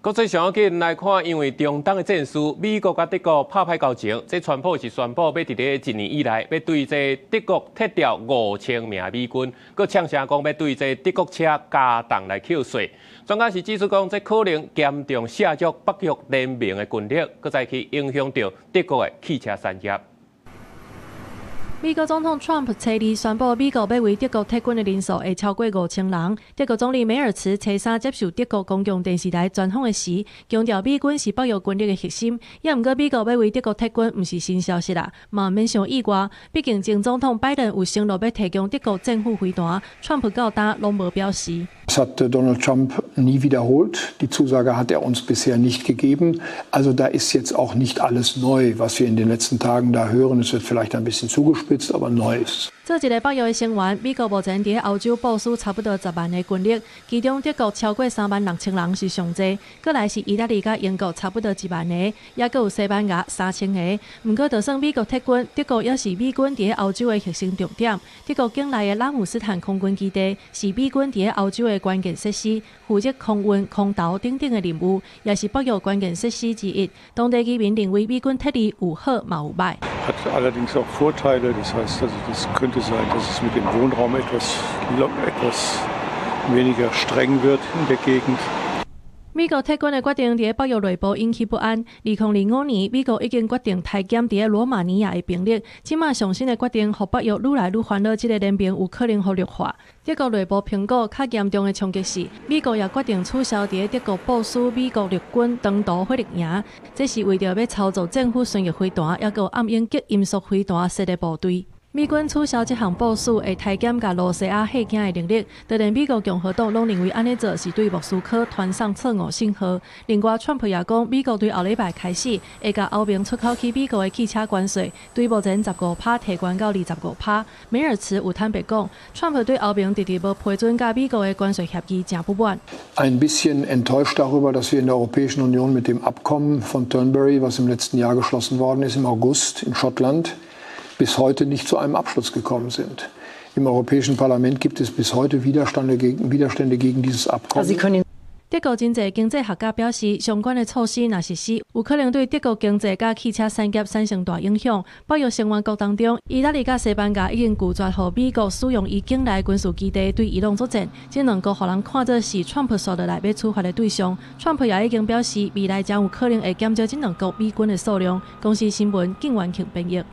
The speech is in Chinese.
國際上緊來看，因為中東的戰事，美國甲德國拍拍交情，這川普是宣布要佇咧一年以來，要對這德國撤掉5000名美軍，佮嗆聲講要對這德國車加重來扣稅。專家是指出講，這可能嚴重削弱北約聯盟的軍力，佮再去影響到德國的汽車產業。美國總統 Trump 初二宣布，美國要為德國撤軍的人數會超過5000人。德國總理梅爾茨初三接受德國公共電視台專訪的時，強調美軍是北約軍力的核心。也毋過，美國要為德國撤軍，毋是新消息啦，嘛免想意外。畢竟前總統拜登有承諾要提供德國政府飛彈，Trump 到今攏無表示。Das hat Donald Trump nie wiederholt. Die Zusage hat uns bisher nicht gegeben. Also da ist jetzt auch nicht alles neu, was wir in den letzten Tagen da hören. Es wird vielleicht ein bisschen zugespitzt, aber neu ist. 做一個北約的成員，美國目前在歐洲部署差不多10萬的軍力，其中德國超過36000人是上濟，過來是意大利甲英國差不多1萬個，也閣有西班牙3000個。毋過，就算美國撤軍，德國也是美軍在歐洲的核心重點。德國境內的拉姆斯坦空軍基地是美軍在歐洲的關鍵設施，負責空運、空投等等的任務，也是北約關鍵設施之一。當地居民認為美軍撤離有好嘛有壞。Hat allerdings auch Vorteile, das heißt, also das könnte sein, dass es mit dem Wohnraum etwas weniger streng wird in der Gegend. 美國撤軍的決定在北約內部引起不安。2005年，美國已經決定裁減在羅馬尼亞的兵力，即馬上新的決定，讓北約愈來愈煩惱，這個聯盟有可能會弱化。德國內部評估較嚴重的衝擊是，美國也決定取消在德國部署美國陸軍長途火力營，這是為了要操作政府旋翼飛彈，也閣暗用極音速飛彈設的部隊。美軍取消這項部署，會大減甲羅西亞嚇驚的能力。當然，美國共和黨攏認為安尼做是對莫斯科傳送錯誤信號。另外，川普也講，美國對後禮拜開始會甲歐盟出口去美國的汽車關稅，對目前15%提懸到25%。梅爾茨有坦白講，川普對歐盟直直無批准甲美國的關稅協議真不滿。Ein bisschen enttäuscht darüber, dass wir in der Europäischen Union mit dem Abkommen von Turnberry, was im letzten Jahr geschlossen worden ist, im August in Schottland, bis heute nicht zu einem Abschluss gekommen sind. Im Europäischen Parlament gibt es bis heute Widerstände gegen dieses Abkommen. 德國真濟經濟學家表示，相關的措施若實施，有可能對德國經濟甲汽車產業產生大影響。北約成員國當中，意大利甲西班牙已經拒絕予美國使用伊境內軍事基地對伊朗作戰，這兩個互人看作是川普說落來要處罰的對象。川普也已經表示，未來將有可能會減少這兩國美軍的數量。公司新聞，景元慶編譯。